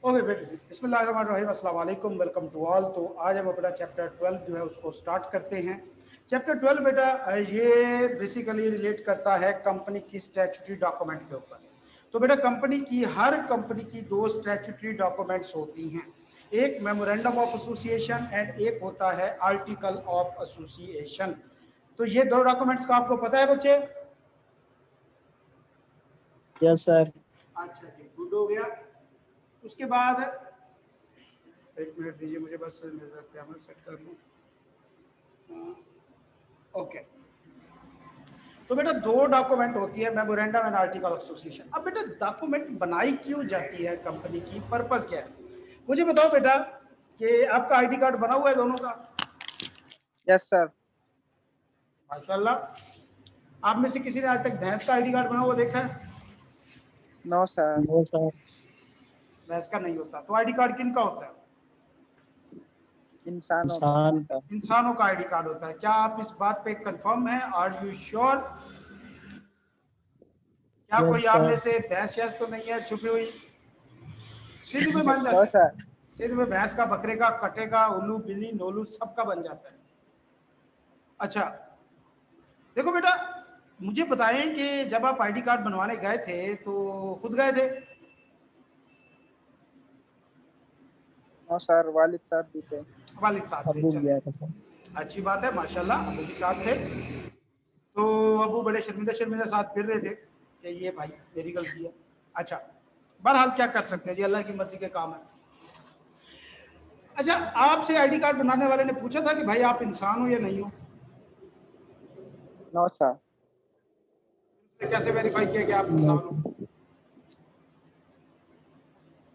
Okay बेटे, बिस्मिल्लाहिर्रहमानिर्रहीम, अस्सलाम वालेकुम, वेलकम टू ऑल। तो आज हम अपना चैप्टर 12 जो है उसको स्टार्ट करते हैं। चैप्टर 12 बेटा ये बेसिकली रिलेट करता है कंपनी की स्टैट्यूटरी डॉक्यूमेंट के ऊपर। तो बेटा हर कंपनी की दो स्टैट्यूटरी डॉक्यूमेंट्स होती हैं, एक मेमोरेंडम ऑफ एसोसिएशन एंड एक होता है आर्टिकल ऑफ एसोसिएशन। तो ये दो डॉक्यूमेंट्स का आपको पता है बच्चे? Yes sir. अच्छा जी, गुड हो गया। उसके बाद एक मिनट दीजिए मुझे, बस मैं कैमरा सेट कर लूँ। ओके, तो बेटा दो डॉक्यूमेंट होती है, memorandum and article of association. अब बेटा डॉक्यूमेंट बनाई क्यों जाती है, कंपनी की पर्पस क्या है, मुझे बताओ बेटा। कि आपका आईडी कार्ड बना हुआ है दोनों का? Yes sir. माशाल्लाह। आप में से किसी ने आज तक भैंस का आईडी कार्ड बना हुआ देखा है? No sir. No sir. भैंस का नहीं होता। तो आईडी कार्ड किन का होता है? इंसानों इंसान का। इंसानों का आईडी कार्ड होता है। क्या आप इस बात पे कंफर्म है? Are you sure? क्या कोई आप में से भैंस शैंस तो नहीं है छुपी हुई? सिंध में बन नो जाता है। सर। सिंध में भैंस का, बकरे का, कटे का, उल्लू, बिल्ली, नोलू सबका बन जाता है। अच्छा, देखो बेटा, मुझे बताएं कि जब आप आईडी कार्ड बनवाने गए थे तो खुद गए थे? नो सर, वालिद साहब भी थे। वालिद साहब थे, अबू गया चलिए था सर। अच्छी बात है, माशाल्लाह अबू भी साथ थे। तो अबू बड़े शर्मिंदा शर्मिंदा साथ फिर रहे थे कि ये भाई मेरी गलती है। अच्छा, बहरहाल क्या कर सकते हैं जी, अल्लाह की मर्जी के काम है। अच्छा, आपसे आईडी कार्ड बनाने वाले ने पूछा था कि भाई आप इंसान हो या नहीं हो? No sir. कैसे वेरीफाई किया कि आप नो इंसान सर। हो?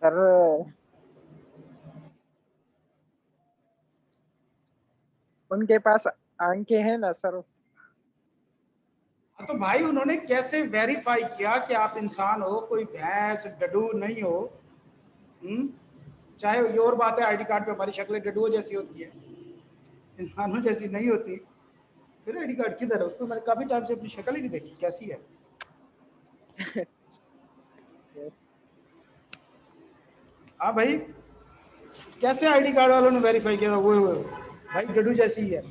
सर उनके पास आंखें हैं ना सर। हाँ, तो भाई उन्होंने कैसे वेरीफाई किया कि आप इंसान हो, कोई भैंस डडू नहीं हो? चाहे ये और बात है, आईडी कार्ड पे हमारी शक्लें डडुओं जैसी होती है, इंसानों जैसी नहीं होती, फिर आईडी कार्ड किधर है? उसको मैंने काफी टाइम से अपनी शक्ल ही नहीं देखी, कैसी है? हाँ भाई, कैसे आईडी कार्ड वालों ने वेरीफाई किया था? वो भाई डडू जैसी ही है।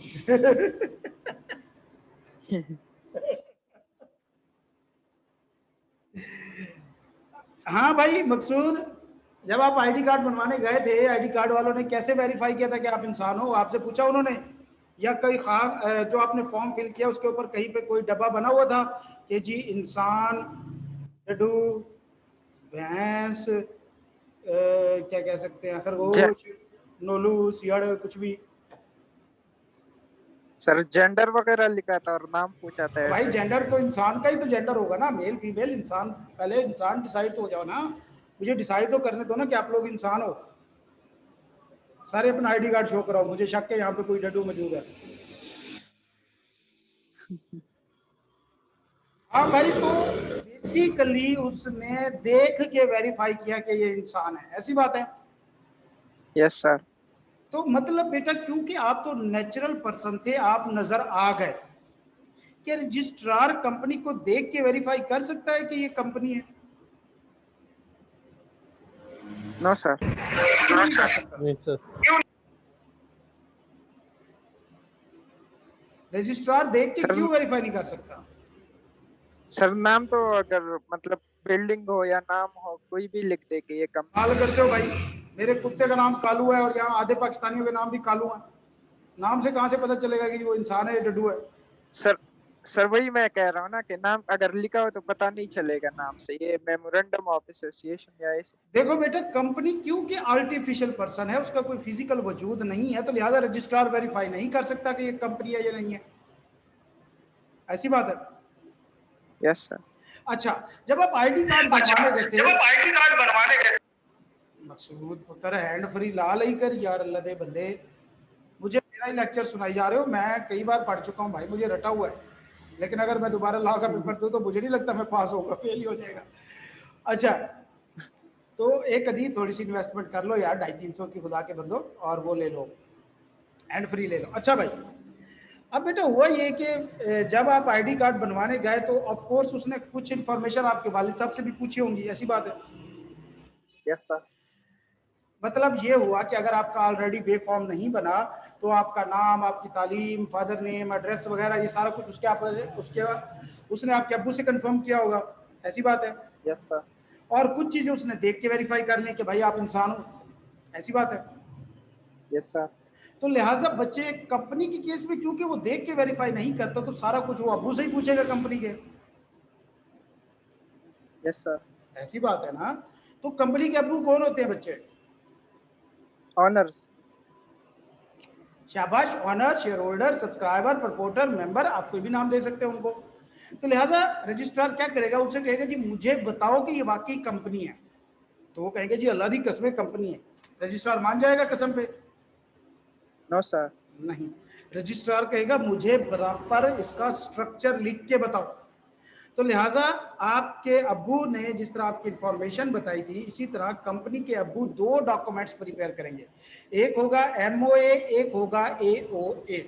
हाँ भाई मकसूद, जब आप आईडी कार्ड बनवाने गए थे, आईडी कार्ड वालों ने कैसे वेरीफाई किया था कि आप इंसान हो? आपसे पूछा उन्होंने, या कई जो आपने फॉर्म फिल किया उसके ऊपर कहीं पे कोई डब्बा बना हुआ था कि जी इंसान, डडू, भैंस, क्या कह सकते हैं, खरगोश, नोलू, सियाड़, कुछ भी? सर जेंडर वगैरह लिखा था और नाम पूछा था भाई ऐसे। जेंडर तो इंसान का ही तो जेंडर होगा ना, मेल फीमेल इंसान। पहले इंसान डिसाइड तो हो जाओ ना, मुझे डिसाइड तो करने दो ना कि आप लोग इंसान हो। सारे अपना आईडी कार्ड शो कराओ, मुझे शक है यहाँ पे कोई डडू मौजूद है। हाँ भाई, तो बेसिकली उसने देख के वेरीफाई किया कि ये इंसान है, ऐसी बात है? Yes sir. तो मतलब बेटा, क्योंकि आप तो नेचुरल पर्सन थे, आप नजर आ गए, कि रजिस्ट्रार कंपनी को देख के वेरीफाई कर सकता है कि ये कंपनी है? No sir. क्यों नहीं कर सकता? नहीं सर। रजिस्ट्रार देख के सर क्यों वेरीफाई नहीं कर सकता? सर नाम तो अगर मतलब बिल्डिंग हो या नाम हो, कोई भी लिख दे कि ये कंपनी। काल करते हो भाई, मेरे कुत्ते का नाम कालू है और यहाँ आधे पाकिस्तानियों के नाम भी कालू है। नाम से कहां से पता चलेगा कि वो इंसान है या डडू है? सर सर वही मैं कह रहा हूँ ना कि नाम अगर लिखा हो तो पता नहीं चलेगा नाम से, ये मेमोरेंडम ऑफ एसोसिएशन या ऐसे। देखो बेटा, कंपनी क्योंकि आर्टिफिशियल पर्सन है, उसका कोई फिजिकल वजूद नहीं है, तो लिहाजा रजिस्ट्रार वेरीफाई नहीं कर सकता कि ये कंपनी है या नहीं है, ऐसी बात है। Yes sir. अच्छा, जब आप आईडी कार्ड बनवाने गए थे, जब आप आईडी कार्ड बनवाने गए, मकसूद पुत्र हैंड फ्री ला ही कर यार, अल्लाह दे बंदे, मुझे मेरा ही लेक्चर सुनाई जा रहे हो। मैं कई बार पढ़ चुका हूँ भाई, मुझे रटा हुआ है, लेकिन अगर मैं दोबारा लॉ का पेपर दूं तो मुझे नहीं लगता मैं पास होगा, फेल ही हो जाएगा। अच्छा, तो एक कदी थोड़ी सी इन्वेस्टमेंट कर लो यार, 250-300 की, खुदा के बंदो, और वो ले लो, हैंड फ्री ले लो। अच्छा भाई, अब बेटा हुआ ये कि जब आप आईडी कार्ड बनवाने गए तो ऑफ कोर्स उसने कुछ इन्फॉर्मेशन आपके वालिद साहब से भी पूछी होंगी, ऐसी बात है? Yes sir. मतलब ये हुआ कि अगर आपका ऑलरेडी बे फॉर्म नहीं बना तो आपका नाम, आपकी तालीम, फादर नेम, एड्रेस वगैरह ये सारा कुछ उसके उसने आपके अब्बू से कंफर्म किया होगा, ऐसी बात है। Yes sir. और कुछ चीजें उसने देख के वेरीफाई कर ली कि भाई आप इंसान हो, ऐसी बात है। Yes sir. तो लिहाजा बच्चे कंपनी के केस में क्योंकि वो देख के वेरीफाई नहीं करता तो सारा कुछ वो अब्बू से ही पूछेगा कंपनी के, यस सर। ऐसी बात है ना। तो कंपनी के अब्बू कौन होते हैं बच्चे? ऑनर्स। शाबाश, honour, share holder, subscriber, proprietor, member, आप कोई भी नाम दे सकते हैं उनको। तो लिहाजा रजिस्ट्रार क्या करेगा, उनसे कहेगा जी मुझे बताओ कि ये वाकई कंपनी है, तो वो कहेंगे जी अल्लाह दी कसम कंपनी है। रजिस्ट्रार मान जाएगा कसम पे? No sir. नहीं, रजिस्ट्रार कहेगा मुझे बराबर इसका स्ट्रक्चर लिख के बताओ। तो लिहाजा आपके अब्बू ने जिस तरह आपकी इंफॉर्मेशन बताई थी, इसी तरह कंपनी के अब्बू दो डॉक्यूमेंट्स प्रिपेयर करेंगे, एक होगा एमओए, एक होगा AOA,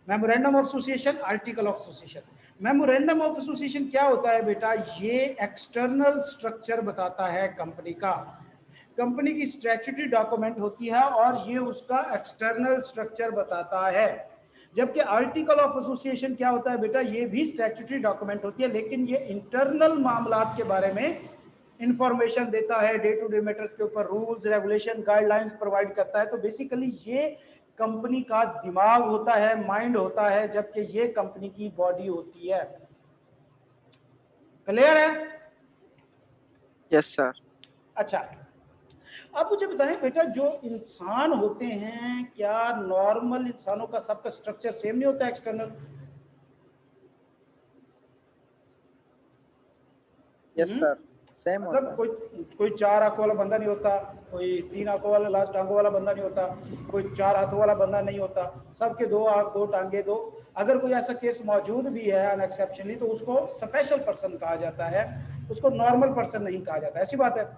memorandum of association, article of association. Memorandum of association क्या होता है बेटा? ये एक्सटर्नल स्ट्रक्चर बताता है कंपनी का, कंपनी की स्टैट्यूटरी डॉक्यूमेंट होती है और ये उसका एक्सटर्नल स्ट्रक्चर बताता है। जबकि आर्टिकल ऑफ एसोसिएशन क्या होता है बेटा? ये भी स्टैट्यूटरी डॉक्यूमेंट होती है, लेकिन ये इंटरनल मामलात के बारे में इंफॉर्मेशन देता है, डे टू डे मैटर्स के ऊपर रूल्स, रेगुलेशन, गाइडलाइंस प्रोवाइड करता है। तो बेसिकली ये कंपनी का दिमाग होता है, माइंड होता है, जबकि ये कंपनी की बॉडी होती है। क्लियर है? Yes sir. अच्छा, अब मुझे बताएं बेटा, जो इंसान होते हैं क्या नॉर्मल इंसानों का सबका स्ट्रक्चर सेम नहीं होता एक्सटर्नल? यस सर, सेम होता मतलब है। कोई 4 आंखों वाला बंदा नहीं होता, कोई 3 आंखों वाला, लास्ट टांगों वाला बंदा नहीं होता, कोई 4 हाथों वाला बंदा नहीं होता, सबके 2 आंख, 2 टांगे, 2। अगर कोई ऐसा केस मौजूद भी है अनएक्सेप्शनली तो उसको स्पेशल पर्सन कहा जाता है, उसको नॉर्मल पर्सन नहीं कहा जाता, ऐसी बात है।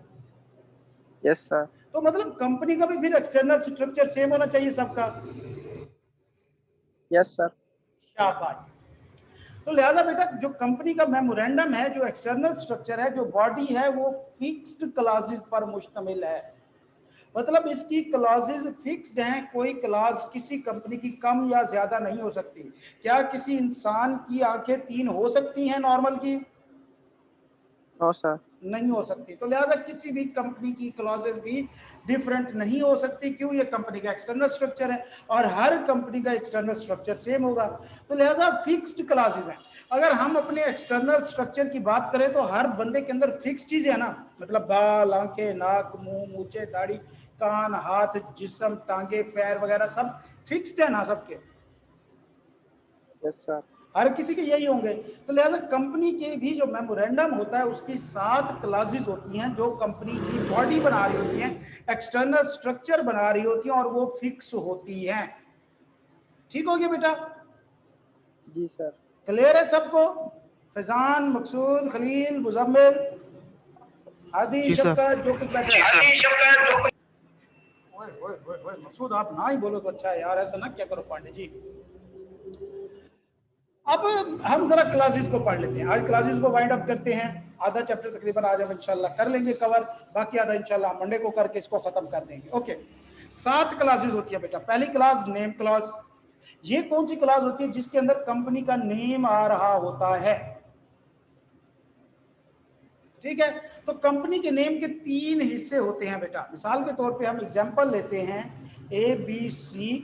Yes sir. तो मतलब कंपनी का भी फिर एक्सटर्नल स्ट्रक्चर सेम होना चाहिए सबका। Yes sir. शाबाश। तो लिहाजा बेटा जो कंपनी का मेमोरेंडम है, जो एक्सटर्नल स्ट्रक्चर है, जो बॉडी है, वो फिक्स्ड क्लॉजेस पर मुश्तमिल है। मतलब इसकी क्लॉजेस फिक्स्ड हैं, कोई क्लॉज किसी कंपनी की कम या ज्यादा नहीं हो सकती। क्या किसी इंसान की आंखें 3 हो सकती हैं नॉर्मल की? No sir. नहीं हो सकती। तो लिहाजा किसी भी कंपनी की क्लॉजेस भी डिफरेंट नहीं हो सकती। क्यों? ये कंपनी का एक्सटर्नल स्ट्रक्चर है और हर कंपनी का एक्सटर्नल स्ट्रक्चर सेम होगा। तो लिहाजा फिक्स्ड क्लॉजेस हैं। अगर हम अपने एक्सटर्नल स्ट्रक्चर की बात करें तो हर बंदे के अंदर फिक्स चीजें है ना, मतलब बाल, आंखें, नाक, मुंह, मूछे, दाढ़ी, कान, हाथ, जिस्म, टांगे, पैर वगैरह सब फिक्स्ड है ना सबके? Yes sir. हर किसी के यही होंगे। तो लिहाजा कंपनी के भी जो मेमोरेंडम होता है उसकी 7 क्लॉजेस होती हैं जो कंपनी की बॉडी बना रही होती हैं, एक्सटर्नल स्ट्रक्चर बना रही होती हैं और वो फिक्स होती हैं। ठीक हो गया बेटा? जी सर। क्लियर है सबको? फैजान, मकसूद, खलील, मुजम्मिल, आदि, जी सर। शफकत, जो कुछ बैठे हैं। ओए मकसूद आप ना ही बोलो तो अच्छा है यार, ऐसा ना क्या करो पांडे जी। अब हम जरा क्लासेस को पढ़ लेते हैं, आज क्लासेस को वाइंड अप करते हैं। आधा चैप्टर तकरीबन आज हम इंशाल्लाह कर लेंगे कवर, बाकी आधा इंशाल्लाह मंडे को करके इसको खत्म कर देंगे। ओके, 7 क्लासेस होती है बेटा। पहली क्लास नेम क्लास। ये कौन सी क्लास होती है? जिसके अंदर कंपनी का नेम आ रहा होता है। ठीक है, तो कंपनी के नेम के 3 हिस्से होते हैं बेटा। मिसाल के तौर पे हम एग्जांपल लेते हैं, ABC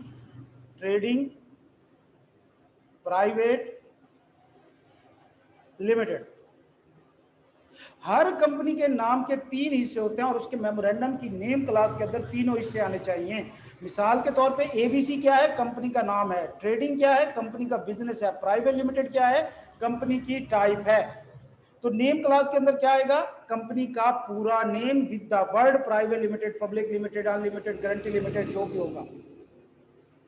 ट्रेडिंग प्राइवेट लिमिटेड। हर कंपनी के नाम के 3 हिस्से होते हैं और उसके मेमोरेंडम की नेम क्लास के अंदर तीनों हिस्से आने चाहिए। मिसाल के तौर पे ABC क्या है? कंपनी का नाम है। ट्रेडिंग क्या है? कंपनी का बिजनेस है। प्राइवेट लिमिटेड क्या है? कंपनी की टाइप है। तो नेम क्लास के अंदर क्या आएगा? कंपनी का पूरा name with the word private limited, public limited, unlimited, guarantee limited, जो भी होगा।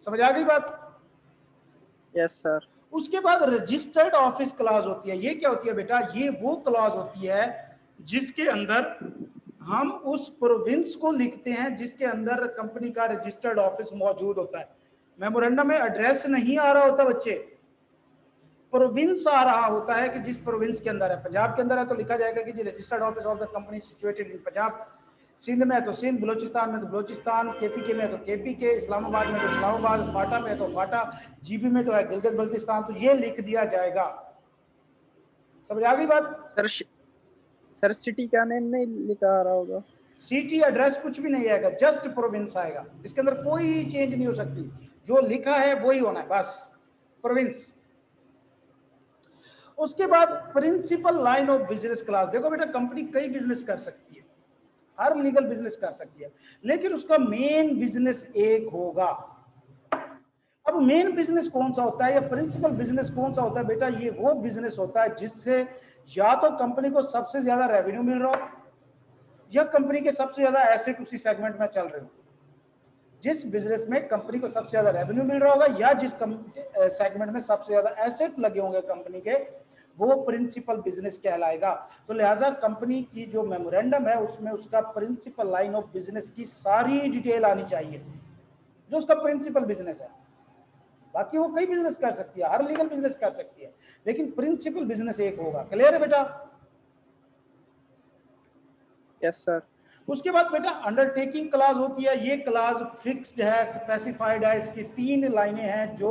समझ आ गई बात? Yes sir. उसके बाद रजिस्टर्ड ऑफिस क्लॉज होती है। ये क्या होती है बेटा? ये वो क्लॉज होती है जिसके अंदर हम उस प्रोविंस को लिखते हैं जिसके अंदर कंपनी का रजिस्टर्ड ऑफिस मौजूद होता है। मेमोरेंडम में एड्रेस नहीं आ रहा होता बच्चे, प्रोविंस आ रहा होता है कि जिस प्रोविंस के अंदर है। पंजाब के अंदर है तो लिखा जाएगा कि जी registered office of the company situated in Punjab. Sindh में है तो सिंध, बलोचिस्तान में तो बलोचिस्तान, केपीके में है तो केपीके, इस्लामाबाद में तो इस्लामाबाद, फाटा में है तो फाटा, जीबी में तो है गिलगित बल्तिस्तान। तो ये लिख दिया जाएगा। समझ आ गई बात? सर सिटी का नेम नहीं लिखा आ रहा होगा? सिटी एड्रेस कुछ भी नहीं आएगा, जस्ट प्रोविंस आएगा। इसके अंदर कोई चेंज नहीं हो सकती, जो लिखा है वही होना है बस, प्रोविंस। उसके बाद principal line of business class. देखो बेटा, कंपनी कई बिजनेस कर सकती है, हर लीगल बिजनेस कर सकती है, लेकिन उसका मेन बिजनेस एक होगा। अब मेन बिजनेस कौन सा होता है या प्रिंसिपल बिजनेस कौन सा होता है बेटा? ये वो बिजनेस होता है जिससे या तो कंपनी को सबसे ज्यादा रेवेन्यू मिल रहा हो या कंपनी के सबसे ज्यादा एसेट उसी सेगमेंट में चल रहे हो। जिस बिजनेस में कंपनी को सबसे ज्यादा रेवेन्यू मिल रहा होगा या जिस सेगमेंट में सबसे ज्यादा एसेट लगे होंगे कंपनी के, वो प्रिंसिपल बिजनेस कहलाएगा। तो लिहाजा कंपनी की जो मेमोरेंडम है उसमें उसका प्रिंसिपल लाइन ऑफ बिजनेस की सारी डिटेल आनी चाहिए, जो उसका प्रिंसिपल बिजनेस है। बाकी वो कई बिजनेस कर सकती है, हर लीगल बिजनेस कर सकती है, लेकिन प्रिंसिपल बिजनेस एक होगा। क्लियर है बेटा? Yes sir. उसके बाद बेटा अंडरटेकिंग क्लास होती है। ये क्लास फिक्स्ड है, स्पेसिफाइड है, इसकी 3 लाइनें हैं जो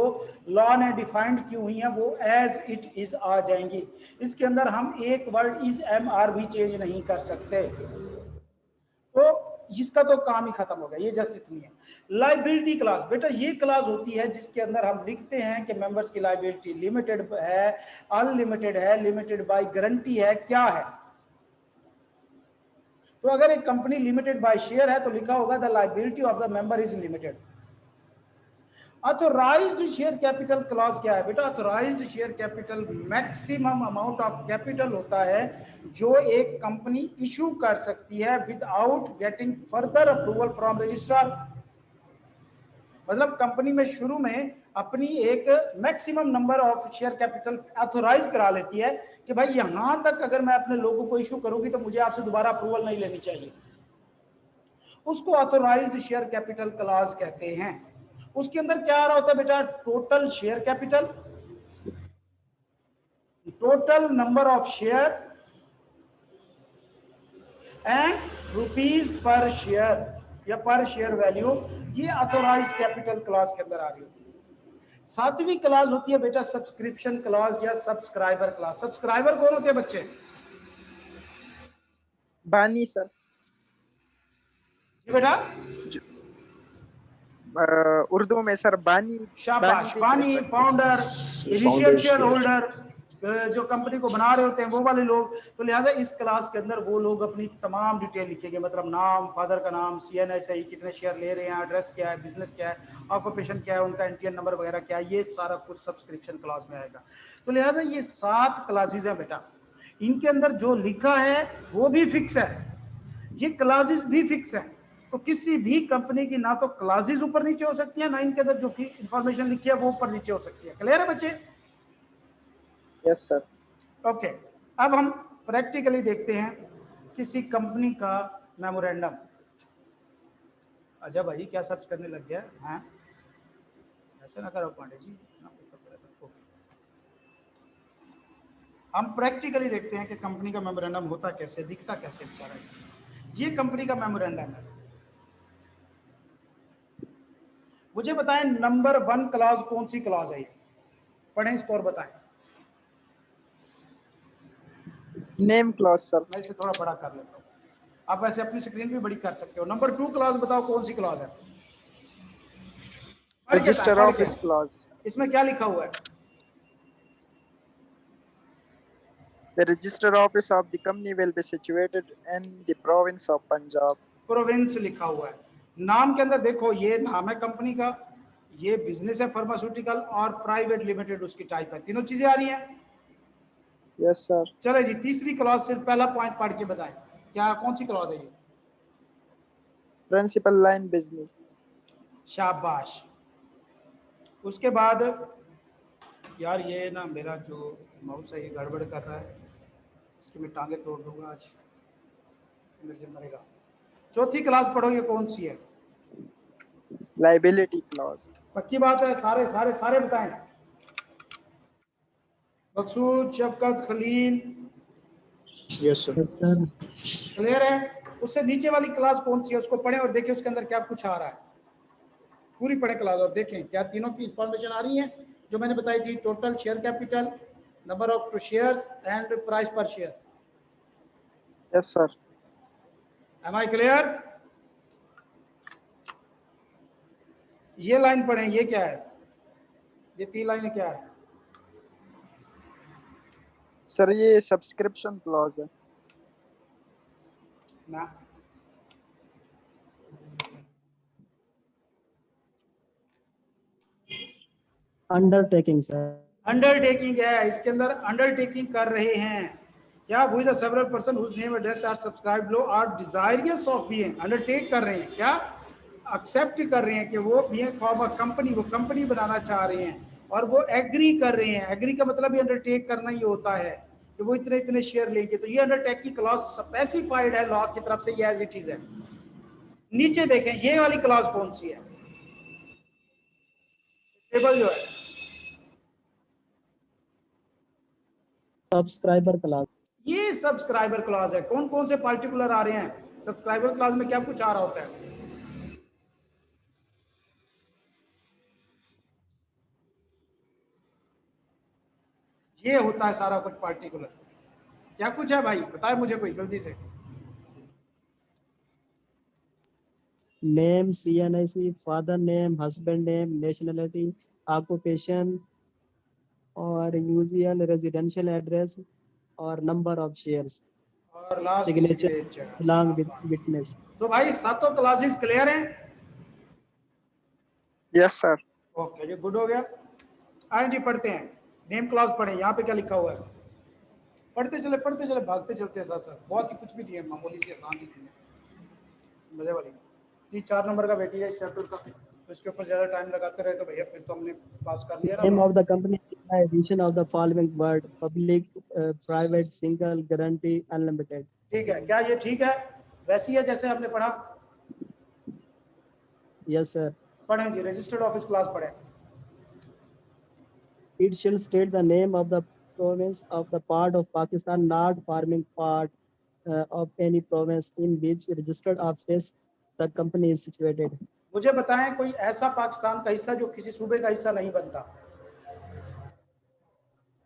लॉ ने डिफाइंड की हुई हैं, वो एज इट इज आ जाएंगी। इसके अंदर हम एक वर्ड इज एम आर भी चेंज नहीं कर सकते, तो जिसका तो काम ही खत्म हो गया। ये जस्ट इतनी है। लाइबिलिटी क्लास बेटा, ये क्लास होती है जिसके अंदर हम लिखते हैं कि मेंबर्स की लाइबिलिटी लिमिटेड है, अनलिमिटेड है, लिमिटेड बाय गारंटी है, क्या है। तो अगर एक कंपनी लिमिटेड बाय शेयर है तो लिखा होगा the liability of the member is limited. Authorised share capital clause क्या है बेटा? Authorised share capital maximum amount of capital होता है जो एक कंपनी इशू कर सकती है without getting further approval from registrar. मतलब कंपनी में शुरू में अपनी एक maximum number of share capital authorise करा लेती है कि भाई यहां तक अगर मैं अपने लोगों को इशू करूंगी तो मुझे आपसे दोबारा अप्रूवल नहीं लेनी चाहिए। उसको ऑथोराइज्ड शेयर कैपिटल क्लॉज कहते हैं। उसके अंदर क्या आ रहा होता है बेटा? Total share capital, total number of share and rupees per share या पर शेयर वैल्यू, ये ऑथोराइज्ड कैपिटल क्लॉज के अंदर आ रही होती है। 7वीं क्लॉज होती है बेटा सब्सक्रिप्शन क्लॉज या सब्सक्राइबर क्लॉज। सब्सक्राइबर कौन होते हैं बच्चे? बानी सर। जी बेटा, उर्दू में सर बानी। शाबाश, बानी, फाउंडर, इनिशियल शेयर होल्डर, जो कंपनी को बना रहे होते हैं वो वाले लोग। तो लिहाजा इस क्लास के अंदर वो लोग अपनी तमाम डिटेल लिखेंगे, मतलब नाम, फादर का नाम, CNSI, कितने शेयर ले रहे हैं, एड्रेस क्या है, बिजनेस क्या है, ऑक्यूपेशन क्या है, उनका NTN नंबर वगैरह क्या है, ये सारा कुछ सब्सक्रिप्शन क्लास में आएगा। तो लिहाजा ये 7 क्लासेज हैं बेटा। इनके अंदर जो लिखा है वो भी फिक्स है, ये क्लासेज भी फिक्स है। तो किसी भी कंपनी की ना तो क्लासेज ऊपर नीचे हो सकती है, ना इनके अंदर जो इंफॉर्मेशन लिखी है वो ऊपर नीचे हो सकती है। क्लियर है बच्चे? Yes sir. ओके, अब हम प्रैक्टिकली देखते हैं किसी कंपनी का मेमोरेंडम। अच्छा भाई, क्या सर्च करने लग गया? हाँ, ऐसे ना करो पांडे जी, ना कुछ तो करा था। ओके, हम प्रैक्टिकली देखते हैं कि कंपनी का मेमोरेंडम होता कैसे, दिखता कैसे बेचारा। ये कंपनी का मेमोरेंडम है। मुझे बताएं नंबर 1 क्लॉज कौन सी क्लॉज है? पढ़ें इसको और बताएं। Name clause sir. मैं इसे थोड़ा बड़ा कर लेता हूँ, आप वैसे अपनी स्क्रीन भी बड़ी कर सकते हो। नंबर 2 क्लॉज बताओ कौन सी क्लॉज है? Register office clause. इसमें क्या लिखा हुआ है? The register office of the company will be situated in the province of Punjab. Province लिखा हुआ है। नाम के अंदर देखो, ये नाम है कंपनी का, ये बिजनेस है फार्मास्यूटिकल, और प्राइवेट लिमिटेड उसकी टाइप है। तीनों चीजें आ रही हैं। Yes sir. चले जी, तीसरी क्लॉज सिर्फ पहला पॉइंट पढ़ के बताएं, क्या कौन सी क्लॉज है ये? Principal line business. शाबाश। उसके बाद यार ये ना मेरा जो माउस है ये गड़बड़ कर रहा है, इसकी मैं टांगे तोड़ दूंगा आज, मेरे से मरेगा। चौथी क्लास पढ़ो, ये कौन सी है? Liability clause. पक्की बात है? सारे सारे सारे बताएं। मकसूद, शफकत, खलील, यस सर। क्लियर है? उससे नीचे वाली क्लास कौन सी है उसको पढ़ें और देखें उसके अंदर क्या कुछ आ रहा है, पूरी पढ़े क्लास और देखें क्या तीनों की इंफॉर्मेशन आ रही है जो मैंने बताई थी, total share capital, number of shares and price per share. Yes sir. Am I clear? ये लाइन पढ़ें, ये क्या है, ये 3 लाइनें क्या है? सर ये सब्सक्रिप्शन क्लॉज है। ना, अंडरटेकिंग सर। अंडरटेकिंग है, इसके अंदर अंडरटेकिंग कर रहे हैं क्या, who is the several person whose name address are subscribe लो are desirous of being, undertake कर रहे हैं क्या, एक्सेप्ट कर रहे हैं कि वो बीइंग फॉर्म अ कंपनी, वो कंपनी बनाना चाह रहे हैं और वो एग्री कर रहे हैं। एग्री का मतलब ही अंडरटेक करना ही होता है कि वो इतने इतने शेयर लेंगे, तो ये अंडरटेकिंग क्लॉज स्पेसिफाइड है लॉ की तरफ से, ये एज इट इज है। नीचे देखें ये वाली क्लॉज कौन सी है, टेबल जो है, सब्सक्राइबर क्लास। ये सब्सक्राइबर क्लॉज है। कौन कौन से पार्टिकुलर आ रहे हैं सब्सक्राइबर क्लॉज में, क्या कुछ आ रहा होता है, ये होता है सारा कुछ पार्टिकुलर। क्या कुछ है भाई, बताए मुझे कोई जल्दी से। Name, CNIC, father name, husband name, nationality, occupation और यूजुअल रेजिडेंशियल एड्रेस और नंबर ऑफ शेयर्स, और last signature signature. along with witness। तो भाई सातों क्लासेस क्लियर हैं? Yes sir. ओके जी, गुड हो गया। आए जी पढ़ते हैं, नेम क्लॉज पढ़े, यहाँ पे क्या लिखा हुआ है, पढ़ते चले भागते चलते हैं साथ साथ, बहुत ही कुछ भी नहीं है, मामूली सी आसान सी चीज़ है, मजे वाली। 3-4 नंबर का वेटेज है इस चैप्टर का, तो इसके ऊपर ज़्यादा टाइम लगाते रहे तो भैया फिर तो हमने पास कर लिया Name ना। of the company by addition of the following word: public, private, single, guarantee, unlimited। ठीक है, क्या ये ठीक है, वैसी है जैसे हमने पढ़ा? Yes sir। पढ़ें जी, रजिस्टर्ड ऑफिस क्लास पढ़ें। It shall state the name of the province of the part of Pakistan not forming part of any province in which registered office the company is situated। मुझे बताएं कोई ऐसा पाकिस्तान का हिस्सा जो किसी सूबे का हिस्सा नहीं बनता,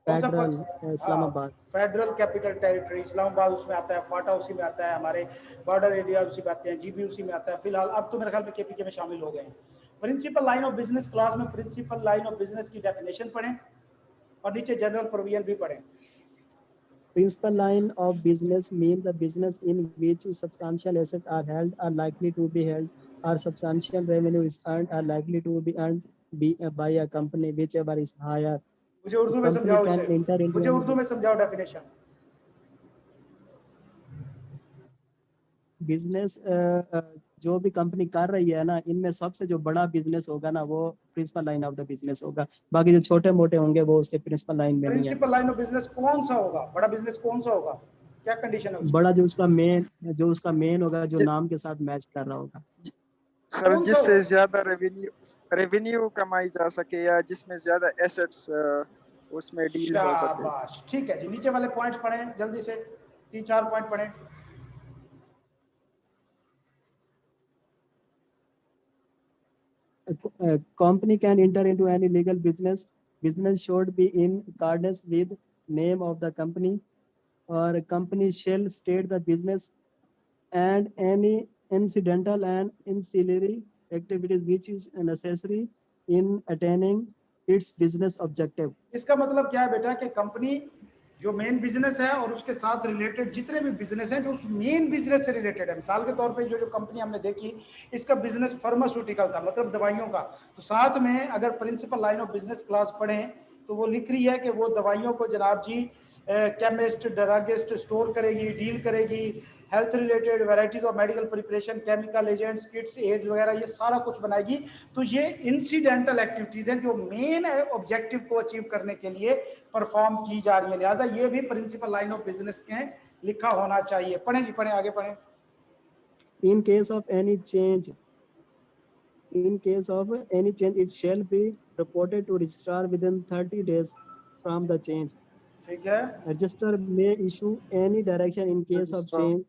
कौन सा federal, Pakistan? Islamabad. Federal capital territory Islamabad उसमें आता है, फाटा उसी में आता है, हमारे बॉर्डर एरिया उसी में आते हैं, जीबी उसी में आता है। फिलहाल अब तो मेरे ख्याल में केपीके में शामिल हो गए हैं। Principal line of business class में प्रिंसिपल लाइन ऑफ बिजनेस की डेफिनेशन पढ़ें और नीचे जनरल प्रोविजन भी पढ़ें। Principal line of business means the business in which substantial assets are held, are likely to be held, or substantial revenue is earned, are likely to be earned by a company whichever is higher। मुझे उर्दू में Company समझाओ can इसे, enter into मुझे Urdu any में समझाओ definition. Business, जो भी company कर रही है ना, इनमें सबसे जो बड़ा बिजनेस होगा ना वो principal line of the business होगा, बाकी जो छोटे मोटे होंगे वो उसके प्रिंसिपल लाइन में नहीं है। प्रिंसिपल लाइन ऑफ बिजनेस कौन सा होगा, बड़ा बिजनेस कौन सा होगा, क्या कंडीशन है उसकी? बड़ा जो उसका मेन होगा, जो नाम के साथ मैच कर रहा होगा। सर कौन सा जिससे होगा? ज्यादा रेवेन्यू कमाई जा सके या जिसमें ज्यादा एसेट्स उसमें डील हो सके। शाबाश, ठीक है जी। नीचे वाले पॉइंट्स पढ़ें जल्दी से, 3-4 पॉइंट पढ़ें। A company can enter into any legal business. Business should be in accordance with name of the company, or a company shall state the business and any incidental and ancillary activities which is necessary in attaining its business objective। इसका मतलब क्या है बेटा कि company जो main business है और उसके साथ रिलेटेड जितने भी बिजनेस हैं जो उस मेन बिजनेस से रिलेटेड है, मिसाल के तौर पे जो जो कंपनी हमने देखी इसका बिजनेस फार्मास्यूटिकल था, मतलब दवाइयों का, तो साथ में अगर principal line of business class पढ़ें तो वो लिख रही है कि वो दवाइयों को जनाब जी केमिस्ट ड्रगिस्ट स्टोर करेगी, डील करेगी, health related varieties of medical preparation, chemical agents, kits, aids वगैरह, ये सारा कुछ बनाएगी। तो ये इंसिडेंटल एक्टिविटीज हैं जो मेन ऑब्जेक्टिव को अचीव करने के लिए परफॉर्म की जा रही है, लिहाजा ये भी प्रिंसिपल लाइन ऑफ बिजनेस के लिखा होना चाहिए। पढ़ें जी, पढ़ें, आगे पढ़ें। In case of any change, it shall be reported to registrar within 30 days from the change। ठीक है, Register may issue any direction in case of change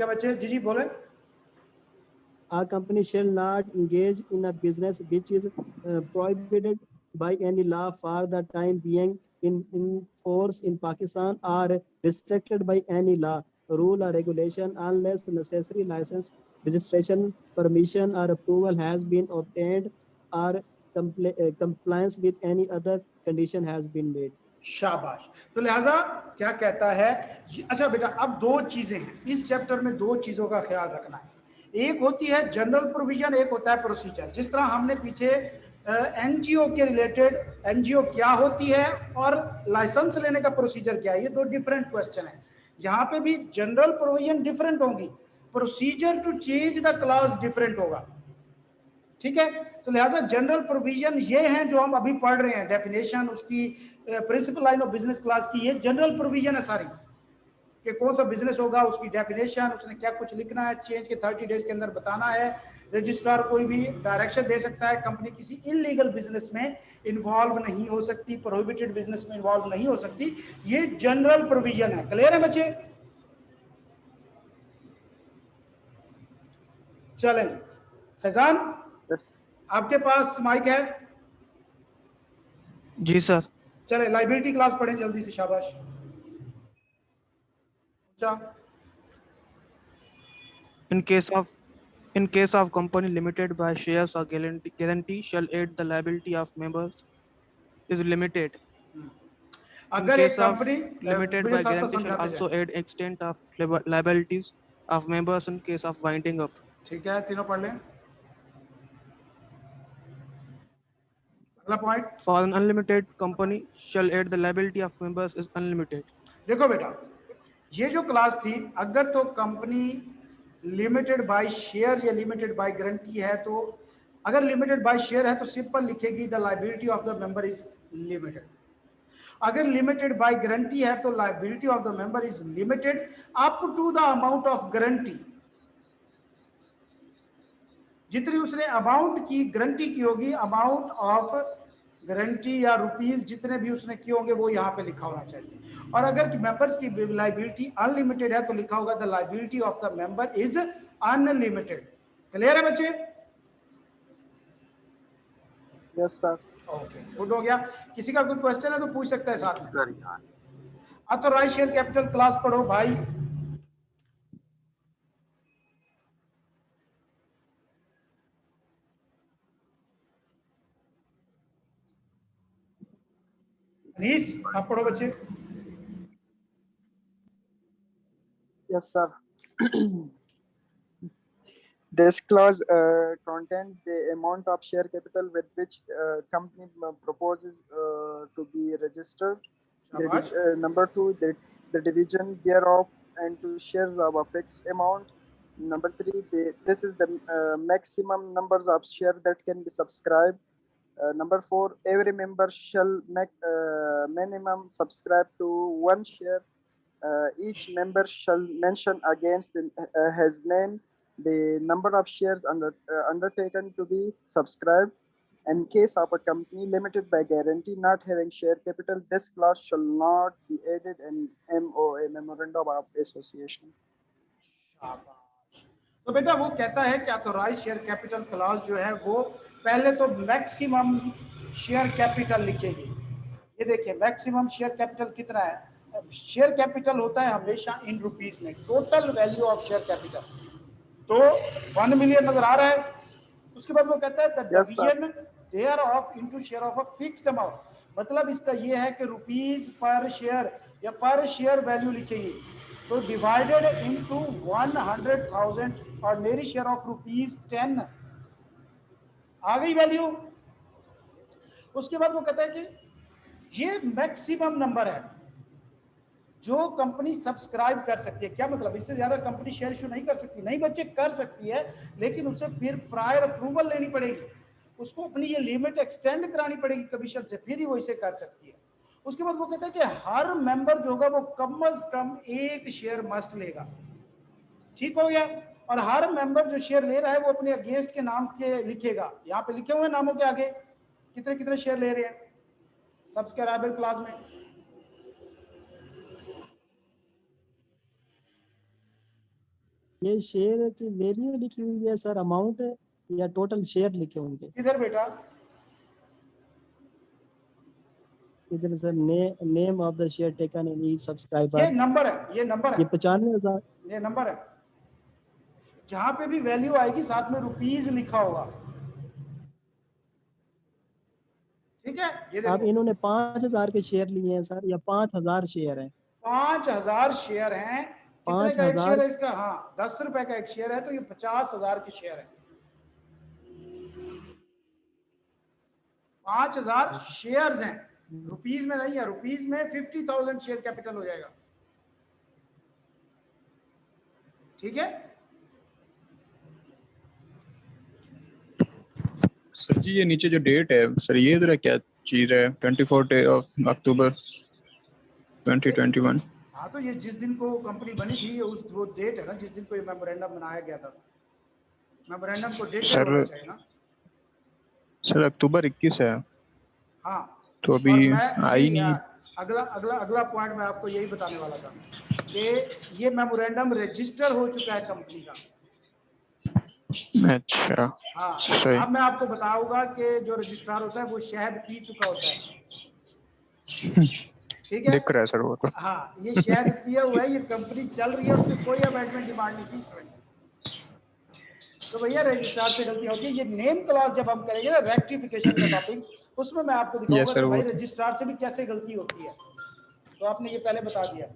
ठीक है बच्चे, जी बोले। A company shall not engage in a business which is prohibited by any law for the time being in force in Pakistan or restricted by any law, rule or regulation unless necessary license, registration, permission or approval has been obtained or compliance with any other condition has been made. शाबाश। तो लिहाजा क्या कहता है, अच्छा बेटा अब दो चीजें हैं इस चैप्टर में, दो चीजों का ख्याल रखना है। एक होती है जनरल प्रोविजन, एक होता है प्रोसीजर। जिस तरह हमने पीछे एनजीओ के रिलेटेड एनजीओ क्या होती है और लाइसेंस लेने का प्रोसीजर क्या है, ये दो डिफरेंट क्वेश्चन है। यहाँ पे भी जनरल प्रोविजन डिफरेंट होंगी, procedure to change the class different होगा, ठीक है। तो लिहाजा जनरल प्रोविजन ये हैं जो हम अभी पढ़ रहे हैं, डेफिनेशन उसकी, principal line of business class की, ये जनरल प्रोविजन है सारी, कि कौन सा बिजनेस होगा, उसकी डेफिनेशन, उसने क्या कुछ लिखना है, चेंज के 30 डेज के अंदर बताना है, रजिस्ट्रार कोई भी डायरेक्शन दे सकता है, कंपनी किसी इलीगल बिजनेस में इन्वॉल्व नहीं हो सकती, प्रोहिबिटेड बिजनेस में इन्वॉल्व नहीं हो सकती, ये जनरल प्रोविजन है। क्लियर है बच्चे? चलें फैजान, आपके पास माइक है? जी सर। चले लाइबिलिटी क्लास पढ़ें जल्दी से, शाबाश। In case of company limited by shares or guarantee shall aid the liability of members is limited. In अगर एक case of कंपनी limited मुझे by साथ साथ guarantee shall समझाते also जाए, aid extent of liabilities of members in case of winding up. ठीक है, तीनों पढ़ लें। अगला point, For an unlimited company shall aid the liability of members is unlimited. देखो बेटा ये जो क्लास थी, अगर तो कंपनी लिमिटेड बाय शेयर या लिमिटेड बाय गारंटी है, तो अगर लिमिटेड बाय शेयर है तो सिंपल लिखेगी the liability of the member is limited. अगर लिमिटेड बाय गारंटी है तो liability of the member is limited up to the amount of guarantee. जितनी उसने अमाउंट की गारंटी की होगी, अमाउंट ऑफ गारंटी या रुपीस जितने भी उसने किए होंगे वो यहाँ पे लिखा होना चाहिए। और अगर मेंबर्स की लायबिलिटी अनलिमिटेड है तो लिखा होगा the liability of the member is unlimited. Clear है बच्चे? Yes sir. ओके, गुड हो गया। किसी का कोई क्वेश्चन है तो पूछ सकता है साथ में। ऑथराइज्ड शेयर कैपिटल क्लास पढ़ो भाई। अनीस आप पढ़ो बच्चे। Yes sir. This clause contains the amount of share capital with which company proposes to be registered. शाबाश। Number 2, the division thereof into shares of a fixed amount. Number 3, this is the maximum numbers of shares that can be subscribed. Number 4, every member shall make minimum subscribe to 1 share. Each member shall mention against his name the number of shares undertaken to be subscribed. In case of a company limited by guarantee not having share capital, this clause shall not be added in MOA, Memorandum of Association. तो बेटा वो कहता है कि authorised share capital clause जो है वो पहले तो मैक्सिमम शेयर कैपिटल लिखेगी। ये देखिए मैक्सिमम शेयर कैपिटल कितना है, शेयर कैपिटल होता है हमेशा इन रुपीस में, total value of share capital. तो 1 मिलियन नजर आ रहा है। उसके बाद वो कहता है the division thereof into share of a fixed amount, मतलब इसका ये है कि रुपीस पर शेयर या पर शेयर वैल्यू लिखेगी, तो डिवाइडेड इनटू 100,000 और मेरी शेयर ऑफ रुपीस 10 आ गई वैल्यू। उसके बाद वो कहता है कि ये मैक्सिमम नंबर है जो कंपनी सब्सक्राइब कर सकती है। क्या मतलब, इससे ज्यादा कंपनी शेयर इशू नहीं कर सकती? नहीं बच्चे, कर सकती है, लेकिन उसे फिर प्रायर अप्रूवल लेनी पड़ेगी, उसको अपनी ये लिमिट एक्सटेंड करानी पड़ेगी कमीशन से, फिर ही वो इसे कर सकती है। उसके बाद वो कहता है कि हर मेंबर जो होगा वो कम से कम 1 शेयर मस्ट लेगा। ठीक हो गया? और हर मेंबर जो शेयर ले रहा है वो अपने अगेंस्ट के नाम के लिखेगा। यहाँ पे लिखे हुए नामों के आगे कितने कितने शेयर ले रहे हैं सब्सक्राइबर क्लास में। ये शेयर की वैल्यू लिखी हुई है सर, अमाउंट या टोटल शेयर लिखे होंगे? किधर बेटा? इधर sir name of the share taken in each ये सब्सक्राइबर, नंबर है, ये नंबर ये है, 95,000। ये नंबर है। जहां पे भी वैल्यू आएगी साथ में रुपीज लिखा होगा, ठीक है? ये अब देखो इन्होंने 5,000 के शेयर लिए हैं सर, या 5,000 शेयर हैं? 5,000 शेयर हैं। कितने का एक शेयर 5,000। है इसका? हाँ, 10 रुपए का एक शेयर है, तो ये 50,000 की शेयर है। 5,000 शेयर्स हैं, रुपीज में नहीं है। रुपीज में 50,000 शेयर कैपिटल हो जाएगा, ठीक है? सर जी ये नीचे जो डेट है सर, ये इधर क्या चीज है? 24 अक्टूबर 2021। हाँ, तो ये जिस दिन को कंपनी बनी थी, ये उस वो डेट है ना जिस दिन को ये मेमोरेंडम बनाया गया था। मेमोरेंडम को डेटेड होना सर चाहिए ना। सर अक्टूबर 21 है, हाँ, तो और अभी मैं आई नहीं। अगला अगला अगला पॉइंट मैं आपको यही बताने वाला था कि ये मेमोरेंडम रजिस्टर हो चुका है कंपनी का। अच्छा हाँ, सही। अब मैं आपको बताऊंगा कि जो रजिस्ट्रार होता है वो शहद पी चुका होता है, ठीक है? दिख रहा है सर वो तो। हाँ, ये शहद पिया हुआ है, ये कंपनी चल रही है, उसने कोई अमेंडमेंट डिमांड नहीं की इसमें। तो भैया रजिस्ट्रार से गलती होती है। ये नेम क्लॉज जब हम करेंगे ना, रेक्टिफिकेशन का टॉपिक, उसमें मैं आपको दिखाऊंगा यस सर कि भाई वो। रजिस्ट्रार से भी कैसे गलती होती है। तो आपने ये पहले बता दिया।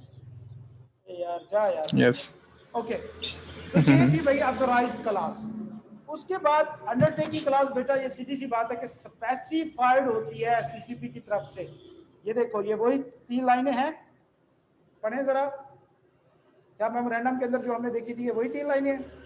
यार जा यार। यस। ओके, तो ये थी भाई ऑथराइज्ड क्लास। उसके बाद अंडरटेकिंग क्लास बेटा, ये सीधी सी बात है कि स्पेसिफाइड होती है सीसीपी की तरफ से। ये देखो, ये वही 3 लाइनें हैं, पढ़ें जरा। क्या मेमोरेंडम के अंदर जो हमने देखी थी, ये वही 3 लाइनें हैं।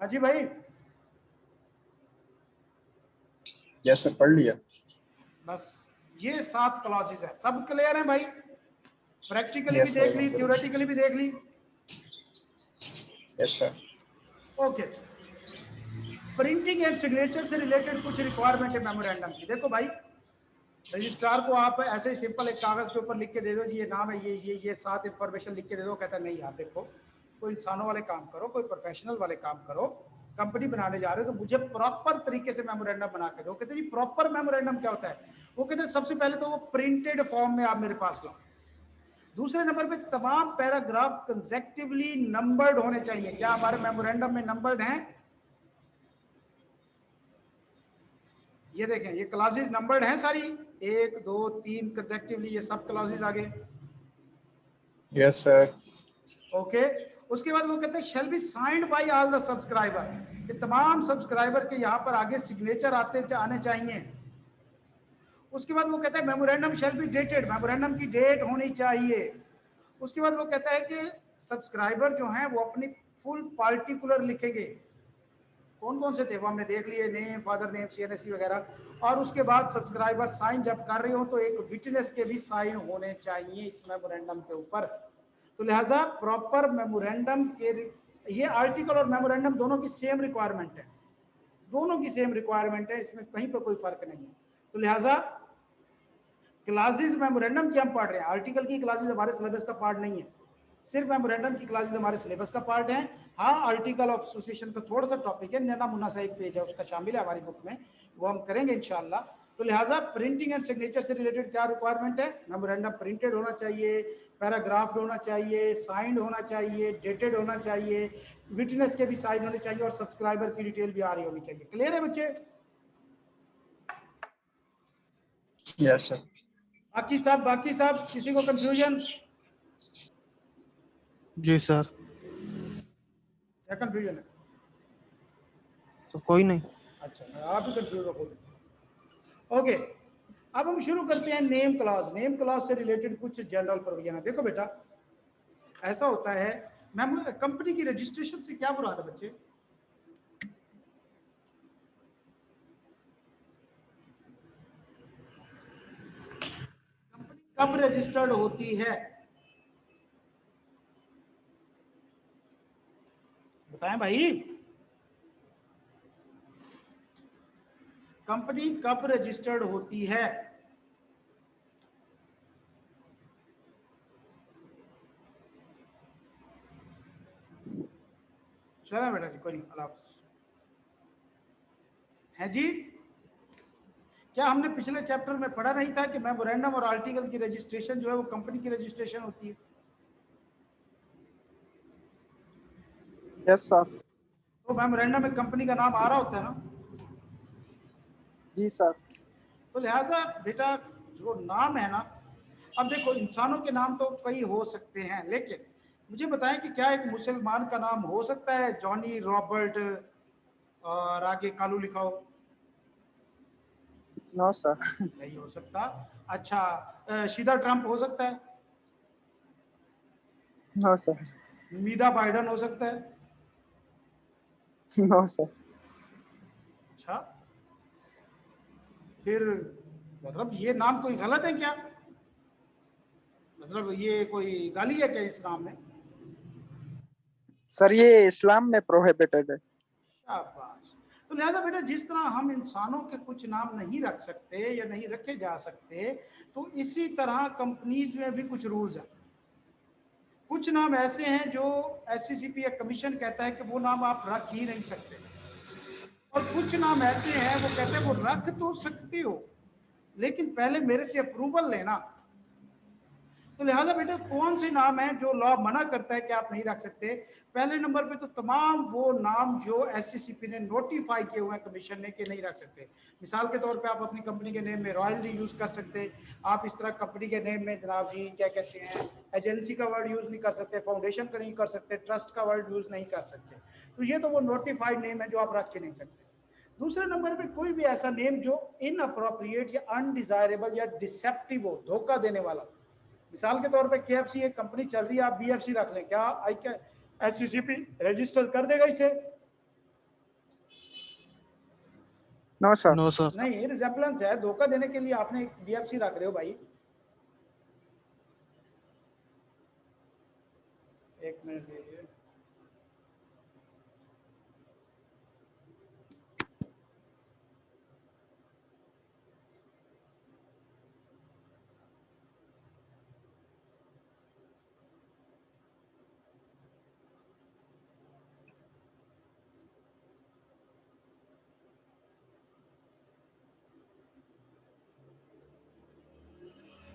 हाँ जी भाई, यस सर पढ़ लिया। बस ये 7 क्लॉजेज है। सब क्लियर है भाई? प्रैक्टिकली भी यस देख सर। ली, थ्योरेटिकली भी देख ली। Yes sir. Okay, printing and signature से रिलेटेड कुछ रिक्वायरमेंट है मेमोरेंडम की। देखो भाई, रजिस्ट्रार को आप ऐसे ही सिंपल एक कागज के ऊपर लिख के दे दो जी ये नाम है, ये 7 इंफॉर्मेशन लिख के दे दो। कहता है नहीं यार, देखो कोई इंसानों वाले काम करो, कोई प्रोफेशनल वाले काम करो। कंपनी बनाने जा रहे हो तो मुझे प्रॉपर तरीके से मेमोरेंडम बना के दो। कहते जी प्रॉपर मेमोरेंडम क्या होता है? वो कहते हैं सबसे पहले तो वो प्रिंटेड फॉर्म में आप मेरे पास लाओ। दूसरे नंबर पे तमाम पैराग्राफ कंसेक्टिवली नंबर्ड होने चाहिए। क्या हमारे मेमोरेंडम में नंबर्ड हैं? ये देखें, ये क्लासेस नंबर्ड हैं सारी, 1 2 3 कंसेक्टिवली, ये सब क्लासेस आ गए। Yes sir. ओके, उसके बाद वो कहते हैं shall be signed by all the subscriber. ये तमाम सब्सक्राइबर के यहाँ पर आगे सिग्नेचर आने चाहिए। उसके बाद वो कहता है memorandum shall be dated, memorandum की डेट होनी चाहिए। उसके बाद वो कहता है कि सब्सक्राइबर जो हैं वो अपनी फुल पार्टिकुलर लिखेंगे। कौन कौन से थे वो हमने देख लिए, नेम, फादर नेम, सीएनएससी वगैरह। और उसके बाद सब्सक्राइबर साइन जब कर रहे हो तो एक विटनेस के भी साइन होने चाहिए इस मेमोरेंडम के ऊपर। तो लिहाजा प्रॉपर मेमोरेंडम के, ये आर्टिकल और मेमोरेंडम दोनों की सेम रिक्वायरमेंट है, दोनों की सेम रिक्वायरमेंट है, इसमें कहीं पर कोई फर्क नहीं है। तो लिहाजा क्लासेस मेमोरेंडम की हम पढ़ रहे हैं, आर्टिकल की क्लासेस हमारे सिलेबस का पार्ट नहीं है। सिर्फ मेमोरेंडम की क्लासेस हमारे सिलेबस का पार्ट है। हाँ, आर्टिकल ऑफ एसोसिएशन का थोड़ा सा टॉपिक है, नैना मुन्ना सा एक पेज है उसका शामिल है हमारी बुक में, वो हम करेंगे इंशाल्लाह। तो लिहाजा प्रिंटिंग एंड सिग्नेचर से रिलेटेड क्या रिक्वायरमेंट है? मेमोरेंडम प्रिंटेड होना चाहिए, पैराग्राफ होना चाहिए, साइंड होना चाहिए, डेटेड होना चाहिए, विटनेस के भी साइन होने चाहिए, और सब्सक्राइबर की डिटेल भी आ रही होनी चाहिए। क्लियर है बच्चे? Yes sir. बाकी सब किसी को कंफ्यूजन? जी सर। क्या कंफ्यूजन है? तो कोई नहीं। अच्छा, आप ही कंफ्यूज हो खुद। ओके, अब हम शुरू करते हैं नेम क्लॉज। नेम क्लॉज से रिलेटेड कुछ जनरल प्रोविजन है। देखो बेटा, ऐसा होता है, मैम कंपनी की रजिस्ट्रेशन से क्या मुराद है बच्चे? कंपनी कब रजिस्टर्ड होती है? बताएं भाई, कंपनी कब रजिस्टर्ड होती है? चलो बेटा जी, कोई नहीं, अल्लाह हाफ़िज़। है जी, क्या हमने पिछले चैप्टर में पढ़ा नहीं था कि मेमोरेंडम और आर्टिकल की रजिस्ट्रेशन जो है वो कंपनी की रजिस्ट्रेशन होती है? Yes, sir. तो मेमोरेंडम में कंपनी का नाम आ रहा होता है ना, जी सर। तो लिहाजा बेटा जो नाम है ना, अब देखो इंसानों के नाम तो कई हो सकते हैं, लेकिन मुझे बताएं कि क्या एक मुसलमान का नाम हो सकता है जॉनी, रॉबर्ट और आगे कालू लिखा हो? No sir. नहीं हो सकता। अच्छा, शीदा ट्रंप हो सकता है? No sir. मीदा बाइडन हो सकता है? No sir. अच्छा, फिर मतलब ये नाम कोई गलत है क्या? मतलब ये कोई गाली है क्या इस नाम में? सर ये इस्लाम में प्रोहिबिटेड है। शाबाश। तो लिहाजा बेटा जिस तरह हम इंसानों के कुछ नाम नहीं रख सकते या नहीं रखे जा सकते, तो इसी तरह कंपनीज में भी कुछ रूल्स हैं। कुछ नाम ऐसे हैं जो एससीसीपी या कमीशन कहता है कि वो नाम आप रख ही नहीं सकते, और कुछ नाम ऐसे हैं वो कहते हैं वो रख तो सकते हो लेकिन पहले मेरे से अप्रूवल लेना। तो लिहाजा बेटा कौन से नाम है जो लॉ मना करता है कि आप नहीं रख सकते? पहले नंबर पे तो तमाम वो नाम जो एससीसीपी ने नोटिफाई किए हुए हैं कमीशन ने कि नहीं रख सकते। मिसाल के तौर पे आप अपनी कंपनी के नेम में रॉयल नहीं यूज कर सकते, आप इस तरह कंपनी के नेम में जनाब जी क्या कहते हैं एजेंसी का वर्ड यूज नहीं कर सकते, फाउंडेशन का नहीं कर सकते, ट्रस्ट का वर्ड यूज नहीं कर सकते। तो ये तो वो नोटिफाइड नेम है जो आप रख के नहीं सकते। दूसरे नंबर पे कोई भी ऐसा नेम जो इनअप्रोप्रिएट या अनडिजायरेबल या डिसेप्टिव हो, धोखा देने वाला। मिसाल के तौर पे केएफसी एक कंपनी चल रही है, आप बीएफसी रख लें, क्या आई क्या एससीसीपी रजिस्टर कर देगा इसे? No sir. No, sir. नहीं, रिजेम्बलेंस है, धोखा देने के लिए आपने एक बीएफसी रख रहे हो भाई। एक मिनट लीजिए।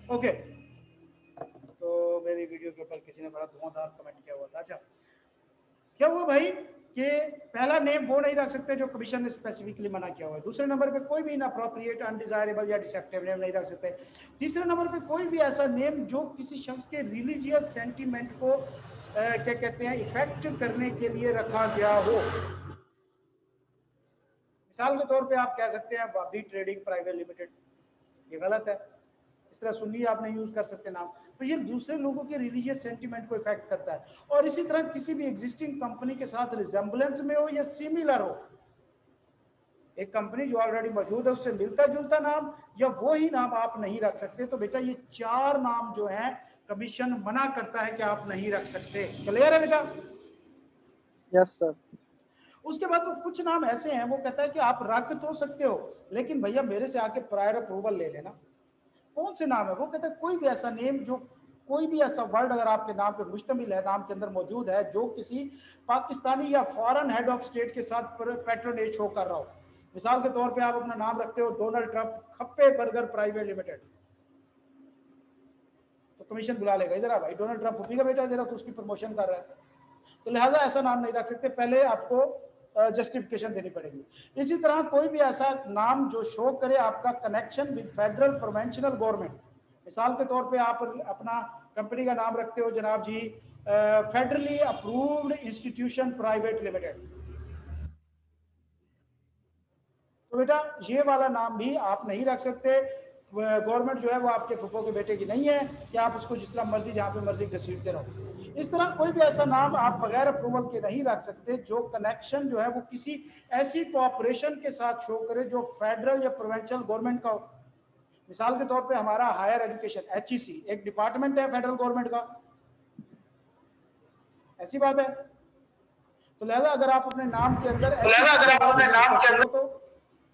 ओके, तो मेरी वीडियो के ऊपर किसी ने बड़ा धुआंधार कमेंट किया हुआ था। अच्छा, क्या हुआ भाई कि पहला नेम वो नहीं रख सकते जो कमीशन ने स्पेसिफिकली मना किया हुआ है। दूसरे नंबर पे कोई भी इनअप्रोप्रिएट, अनडिजायरेबल या डिसेप्टिव नेम नहीं रख सकते। तीसरे नंबर पे कोई भी ऐसा नेम जो किसी शख्स के रिलीजियस सेंटीमेंट को क्या कहते हैं इफेक्ट करने के लिए रखा गया हो। मिसाल के तौर पे आप कह सकते हैं बाबी ट्रेडिंग प्राइवेट लिमिटेड, ये गलत है। इस तरह सुन्नी आप नहीं यूज कर सकते नाम, तो ये दूसरे लोगों के रिलीजियस सेंटीमेंट को इफेक्ट करता है। और इसी तरह किसी भी एग्जिस्टिंग कंपनी के साथ रिजेम्बलेंस में हो या सिमिलर हो, एक कंपनी जो ऑलरेडी मौजूद है उससे मिलता जुलता नाम या वो ही नाम आप नहीं रख सकते। तो बेटा ये चार नाम जो है कमीशन मना करता है कि आप नहीं रख सकते। क्लियर है बेटा? Yes sir. उसके बाद वो कुछ नाम ऐसे हैं वो कहता है कि आप रख तो सकते हो लेकिन भैया मेरे से आके प्रायर अप्रूवल ले लेना। कौन से नाम है? वो कहता है कोई भी ऐसा नेम जो कोई भी ऐसा वर्ड अगर आपके नाम पे मुश्तमिल है, नाम के अंदर मौजूद है, जो किसी पाकिस्तानी या फॉरेन हेड ऑफ स्टेट के साथ पैट्रोनेज शो कर रहा हो। मिसाल के तौर पे आप अपना नाम रखते हो डोनाल्ड ट्रंप खप्पे बर्गर प्राइवेट लिमिटेड, तो कमीशन बुला लेगा, इधर आ भाई डोनाल्ड ट्रंप पपी का बेटा, जरा तो उसकी प्रमोशन कर रहा है। तो लिहाजा ऐसा नाम नहीं रख सकते, पहले आपको जस्टिफिकेशन देनी पड़ेगी। इसी तरह कोई भी ऐसा नाम जो शो करे आपका connection with federal provincial government. मिसाल के तौर पे आप अपना कंपनी का नाम रखते हो जनाब ji federally approved institution private limited, तो बेटा ये वाला नाम भी आप नहीं रख सकते। गवर्नमेंट जो है वो आपके फुफो के बेटे की नहीं है कि आप उसको जिस तरह मर्जी जहाँ पे मर्जी घसीटते रहो। इस तरह कोई भी ऐसा नाम आप बगैर अप्रूवल के नहीं रख सकते जो कनेक्शन जो है वो किसी ऐसी कोऑपरेशन के साथ शो करे जो फेडरल या प्रोविंशियल गवर्नमेंट का हो। मिसाल के तौर पे हमारा हायर एजुकेशन HEC एक डिपार्टमेंट है फेडरल गवर्नमेंट का, ऐसी बात है। तो लिहाजा अगर आप अपने नाम के अंदर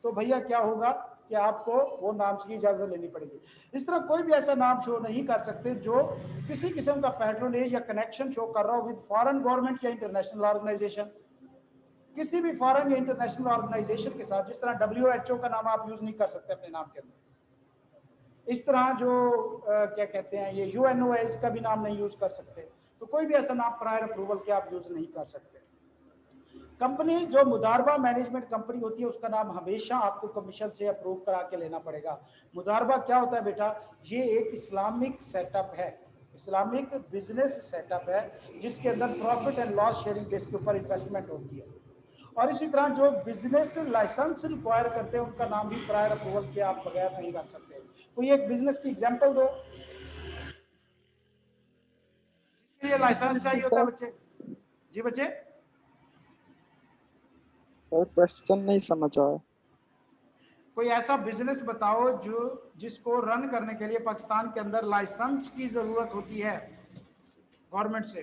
तो भैया क्या होगा कि आपको वो नाम की इजाजत लेनी पड़ेगी। इस तरह कोई भी ऐसा नाम शो नहीं कर सकते जो किसी किस्म का पैट्रोनेज या कनेक्शन शो कर रहा हो विद फॉरेन गवर्नमेंट या इंटरनेशनल ऑर्गेनाइजेशन, किसी भी फॉरेन या इंटरनेशनल ऑर्गेनाइजेशन के साथ। जिस तरह WHO का नाम आप यूज नहीं कर सकते अपने नाम के अंदर, इस तरह जो क्या कहते हैं ये UNO है, इसका भी नाम नहीं यूज कर सकते। तो कोई भी ऐसा नाम प्रायर अप्रूवल के आप यूज नहीं कर सकते। कंपनी जो मुदारबा मैनेजमेंट कंपनी होती है उसका नाम हमेशा आपको कमीशन से अप्रूव करा के लेना पड़ेगा। मुदारबा क्या होता है बेटा, ये एक इस्लामिक सेटअप है, इस्लामिक बिजनेस सेटअप है जिसके अंदर profit and loss sharing base के ऊपर इन्वेस्टमेंट होती है। और इसी तरह जो बिजनेस लाइसेंस रिक्वायर करते हैं उनका नाम भी प्रायर अप्रूवल के आप बगैर नहीं कर सकते। कोई एक बिजनेस की एग्जांपल दो जिसके लिए लाइसेंस चाहिए होता है बच्चे। जी बच्चे, सर क्वेश्चन नहीं समझ आया। कोई ऐसा बिजनेस बताओ जो जिसको रन करने के लिए पाकिस्तान के अंदर लाइसेंस की जरूरत होती है गवर्नमेंट से।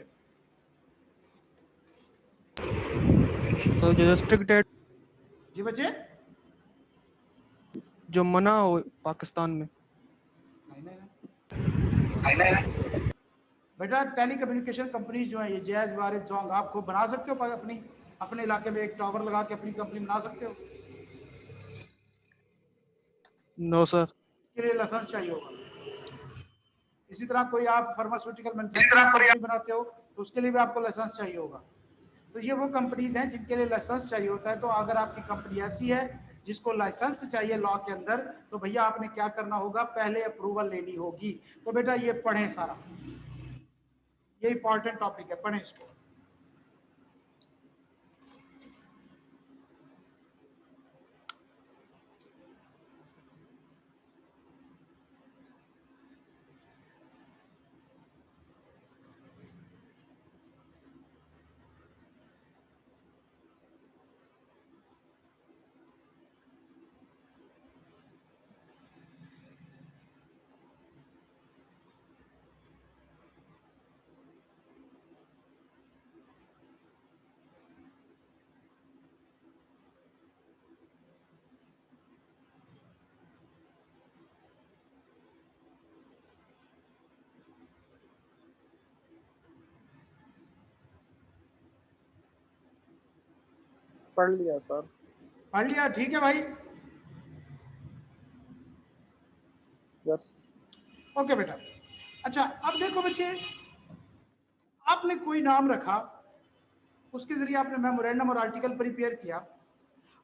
तो जो restricted, जी बच्चे, जो मना हो पाकिस्तान में। नहीं। बेटा टेली कम्युनिकेशन कंपनीज जो है ये जायज वारिद जोंग आप खुद बना सकते हो, अपने इलाके में एक टावर लगा के अपनी कंपनी बना सकते हो। No sir. इसके लिए लाइसेंस चाहिए होगा। इसी तरह कोई आप फार्मास्यूटिकल मैन्युफैक्चरिंग कंपनी बनाते हो तो उसके लिए भी आपको लाइसेंस चाहिए होगा। तो ये वो कंपनीज हैं जिनके लिए लाइसेंस चाहिए होता है। तो अगर आपकी कंपनी ऐसी है जिसको लाइसेंस चाहिए लॉ के अंदर, तो भैया आपने क्या करना होगा, पहले अप्रूवल लेनी होगी। तो बेटा ये पढ़ें सारा, ये इंपॉर्टेंट टॉपिक है, पढ़ें इसको। पढ़ लिया सर। पढ़ लिया, ठीक है भाई। यस। ओके बेटा। अच्छा अब देखो बच्चे, आपने कोई नाम रखा, उसके जरिए आपने मेमोरेंडम और आर्टिकल प्रिपेयर किया,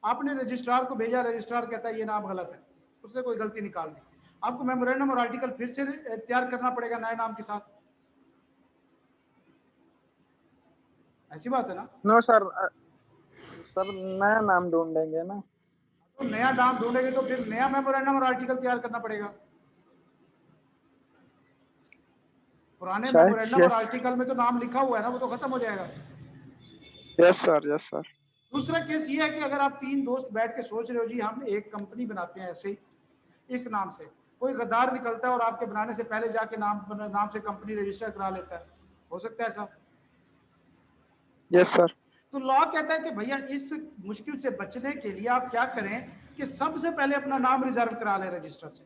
आपने रजिस्ट्रार को भेजा, रजिस्ट्रार कहता है ये नाम गलत है, उसने कोई गलती निकाल दी, आपको मेमोरेंडम और आर्टिकल फिर से तैयार करना पड़ेगा नए नाम के साथ। ऐसी बात है ना? नो सर, सर नया नाम ढूंढेंगे ना। तो नया नाम ढूंढेंगे तो फिर नया मेमोरेंडम और आर्टिकल तैयार करना पड़ेगा। पुराने मेमोरेंडम और आर्टिकल में तो नाम लिखा हुआ है ना, वो तो खत्म हो जाएगा। Yes sir, yes sir. दूसरा केस ये है कि अगर आप 3 दोस्त बैठ के सोच रहे हो जी हम एक कंपनी बनाते हैं ऐसे ही इस नाम से, कोई गद्दार निकलता है और आपके बनाने से पहले जाके नाम से कंपनी रजिस्टर करा लेता है, हो सकता है ऐसा? Yes sir. तो लॉ कहता है कि भैया इस मुश्किल से बचने के लिए आप क्या करें कि सबसे पहले अपना नाम रिजर्व करा लें रजिस्टर से।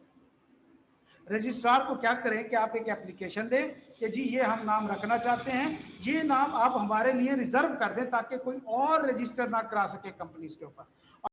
रजिस्ट्रार को क्या करें कि आप एक एप्लीकेशन दें कि जी ये हम नाम रखना चाहते हैं, ये नाम आप हमारे लिए रिजर्व कर दें ताकि कोई और रजिस्टर ना करा सके कंपनीज के ऊपर।